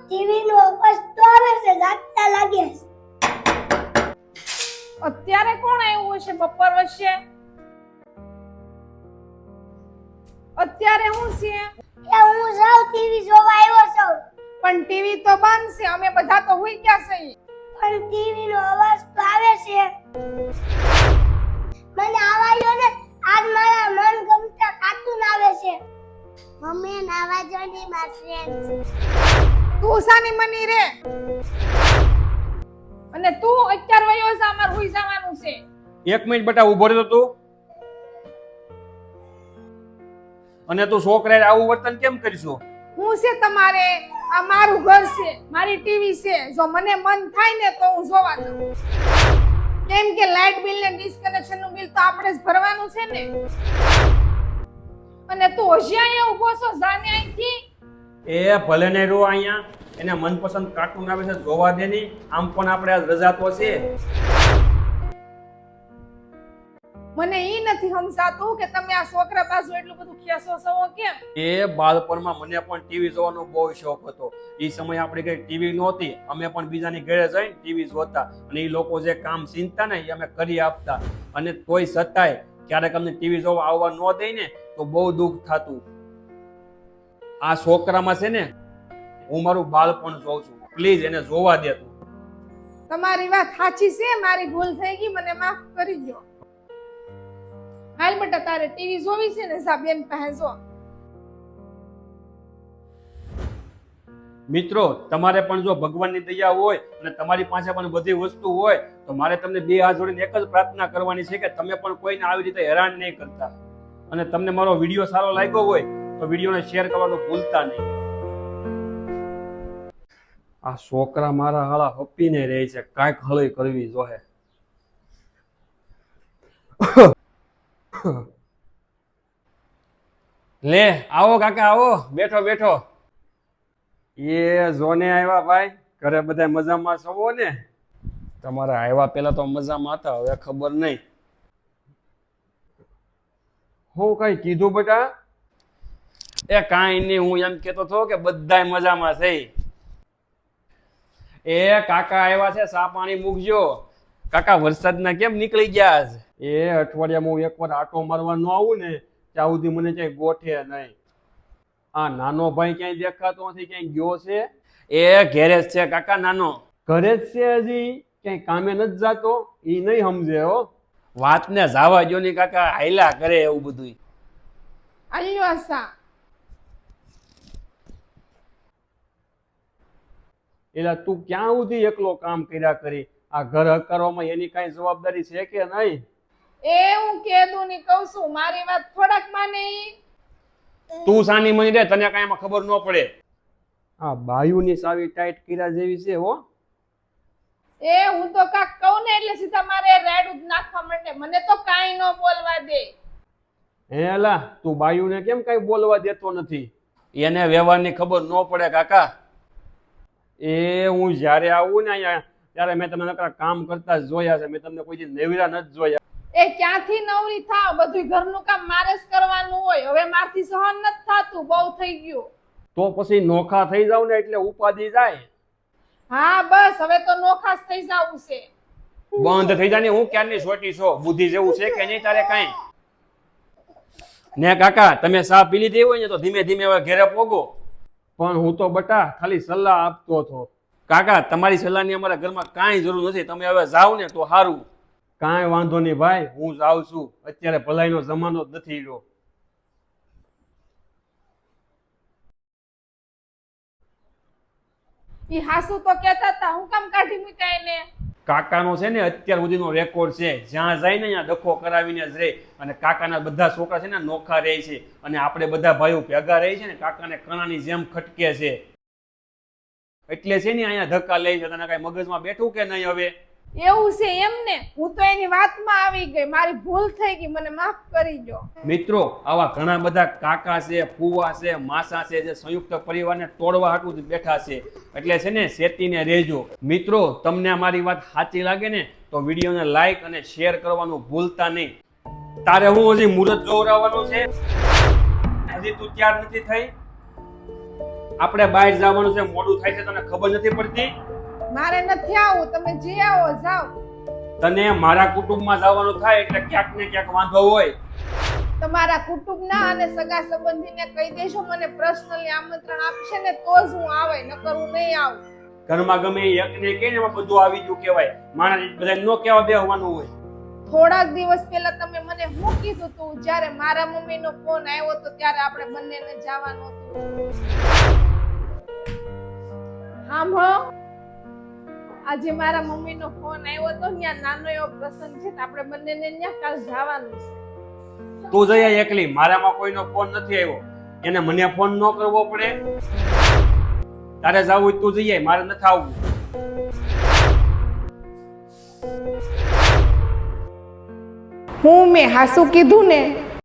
TV નો અવાજ તો આવે છે, જાગતા લાગે છે. અત્યારે કોણ આવ્યું છે બપોર વચ્ચે? અત્યારે હું છે? એ હું જાઉં ટીવી જોવા આવ્યો છું. પણ ટીવી તો બંધ છે, અમે બધા તો હુઈ ગયા છે. પણ ટીવી નો અવાજ તો આવે છે. મને આવાયો ને આજ મારા મનગમતા કાર્ટૂન આવે છે. મમ્મી નાવા જોની માર ફ્રેન્ડ. તું સાની મની રે, અને તું અત્યારે વયો જા, અમાર હુઈ જવાનું છે. 1 મિનિટ બેટા ઊભો રહેતો તું. અને તું છોકરાએ આવું વર્તન કેમ કરીશું? હું છે તમારે? આ મારું ઘર છે, મારી ટીવી છે. જો મને મન થાય ને તો હું જોવા દઉં. કેમ કે લાઇટ બિલ ને ડિસ્કનેક્શન નું બિલ તો આપણે જ ભરવાનું છે ને. અને તું હજી અહીંયા ઊભો છો, જાને અહીંથી. એ ભલે ને રો અહીંયા, એને મનપસંદ કાર્ટૂન આવે છે જોવા દે ની. આમ પણ આપણે આજ રજા તો છે. મને ઈ નથી સમજાતું કે તમે આ છોકરા પાછું એટલું બધું ખેસો છો કેમ? એ બાળપણમાં મને પણ ટીવી જોવાનો બહુ શોખ હતો. એ સમયે આપણે કઈ ટીવી નહોતી, અમે પણ બીજાની ઘરે જઈને ટીવી જોતા અને એ લોકો જે કામ ચીંધતા ને એ અમે કરી આપતા. અને તોય છતાંય ક્યારેક અમને ટીવી જોવા આવવા ન દે ને તો બહુ દુઃખ થતું. આ છોકરામાં છે ને હું મારું બાળપણ જોઉં છું, પ્લીઝ એને જોવા દે તું. તમારી વાત સાચી છે, મારી ભૂલ થઈ ગઈ, મને માફ કરી દો. હાલ બેટા, તારે ટીવી જોવી છે ને, જા બેન પાસે જો. મિત્રો, તમારે પણ જો ભગવાનની દયા હોય અને તમારી પાસે પણ બધી વસ્તુ હોય તો મારે તમને 2 હાથ જોડીને એક જ પ્રાર્થના કરવાની છે કે તમે પણ કોઈને આવી રીતે હેરાન નહીં કરતા. અને તમને મારો વિડીયો સારો લાગ્યો હોય તો વિડીયોને શેર કરવાનું ભૂલતા નહીં. આ છોકરા મારા હાળા હપીને રહે છે, કાંઈક હળી કરવી જોહે. લે આવો કાકા, આવો, બેઠો બેઠો. એ જોને આવ્યા ભાઈ, ઘરે બધા મજામાં છો ને? તમારા આવ્યા પેલા તો મજામાં હતા, હવે ખબર નહીં. હું કઈ કીધું બેટા? એ કાંઈ નહીં, હું એમ કેતો હતો કે બધાય મજામાં છે. એ કાકા આવ્યા છે, ચા પાણી મૂકજો. કાકા વરસાદના કેમ નીકળી ગયા છે? એ અઠવાડિયામાં હું એકવાર આટો મારવા ન આવું ને ત્યાં સુધી મને ક્યાંય ગોઠે નહીં. આ નાનો ભાઈ ક્યાંય દેખાતો નથી, ક્યાંય ગયો છે? એ ઘેરે જ છે કાકા, નાનો ઘરે જ છે, હજી ક્યાંય કામે નથી જાતો. ઈ નહીં સમજે હો વાતને. જાવા જો ની કાકા, હાયલા કરે એવું બધું. આલ્યો સા. એટલે તું ક્યાં સુધી એકલો કામ કર્યા કરી? આ ઘર હકારવામાં એની કઈ જવાબદારી છે કે નહીં? એ હું કેદું ની કહું છું, મારી વાત થોડાક માને ઈ. તું સાની મની રે, તને કઈ એમાં ખબર ન પડે. આ બાયુની સાવી ટાઈટ કર્યા જેવી છે હો. એ હું તો કાક કહું ને એટલે સીધા મારે રેડ નાખવા માંડે. મને તો કાઈ ન બોલવા દે. હેલા, તું બાયુને કેમ કઈ બોલવા દેતો નથી? એને વ્યવહારની ખબર ન પડે કાકા. એ હું જ્યારે આવું ને અહીંયા ત્યારે મેં તમને નકરા કામ કરતા જ જોયા છે, મેં તમને કોઈ દી નેવરા નથી જોયા. એ ક્યાંથી નવરી થાવ? બધું ઘરનું કામ મારે જ કરવાનું હોય. હવે મારથી સહન નથી થાતું, બહુ થઈ ગયું. તો પછી નોખા થઈ જાવ ને એટલે ઉપાધિ જાય. હા બસ, હવે તો નોખાસ થઈ જાવું છે. બંધ થઈ જાય ને. હું ક્યારની છોટી છો, બુદ્ધિ જેવું છે કે નહીં તારે કઈ? ને કાકા, તમે ચા પી લીધી હોય ને તો ધીમે ધીમે હવે ઘેરે પોગો. પણ હું તો બટા ખાલી સલાહ આપતો હતો. કાકા, તમારી સલાહની અમારા ઘરમાં કાંઈ જરૂર નથી. તમે હવે જાઓ ને તો સારું. કાંઈ વાંધો નહીં ભાઈ, હું જાઉં છું. અત્યારે ભલાઈનો જમાનો જ નથી રહ્યો. ઈ હાસુ તો કહેતા હતા, હું કામ કાઢી મૂક્યા એને? કાકાનો છે ને અત્યાર સુધીનો રેકોર્ડ છે, જ્યાં જાય ને ત્યાં ડખો કરાવીને જ રહે. અને કાકાના બધા છોકરા છે ને નોખા રહે છે, અને આપણે બધા ભાઈઓ ભેગા રહી છે ને કાકાને કણાની જેમ ખટકે છે. એટલે છે ને અહીંયા ધક્કા લે છે. તને કઈ મગજમાં બેઠું કે નહીં હવે? એવું છે એમ ને? હું તો એની વાતમાં આવી ગઈ, મારી ભૂલ થઈ ગઈ, મને માફ કરી દો. મિત્રો, આવા ઘણા બધા કાકા છે, ફુવા છે, માસા છે જે સંયુક્ત પરિવારને તોડવા હાટું બેઠા છે. એટલે છે ને સેતીને રહેજો. મિત્રો, તમને અમારી વાત સાચી લાગે ને તો વિડીયોને લાઈક અને શેર કરવાનું ભૂલતા નહીં. તારે હું હજી મુહૂર્ત જોવરાવવાનું છે? હજી તું તૈયાર નથી થઈ? આપણે બહાર જવાનું છે, મોડું થાય છે, તને ખબર નથી પડતી? મારે નથી આવું, તમે જે આવો જાઓ. તને મારા કુટુંબમાં જવાનું થાય એટલે ક્યાંક ને ક્યાંક વાંધો હોય. તમારા કુટુંબના અને સગા સંબંધીને કહી દેજો મને પર્સનલી આમંત્રણ આપશે ને તો જ હું આવે, નકર હું નહીં આવું. ઘરમાં ગમે એકને કે એમાં બધું આવી ગયું કહેવાય. માણસ બધા નો કહેવા બેહવાનું હોય. થોડાક દિવસ પહેલા તમે મને શું કીધું તું? જ્યારે મારા મમ્મીનો ફોન આવ્યો તો ત્યારે આપણે બંનેને જવાનું હતું. સાંભળો, આજે મારા મમ્મીનો ફોન આવ્યો તો ત્યાં નાનો એવો પ્રસંગ છે, તો આપણે બંનેને ત્યાં કાલ જવાનું છે. તું જઈ આય એકલી, મારામાં કોઈનો ફોન નથી આવ્યો. એને મને ફોન ન કરવો પડે. તારે જવું હોય તું જઈ આય, મારે નથી આવવું. હું મેં હાસુ કીધું ને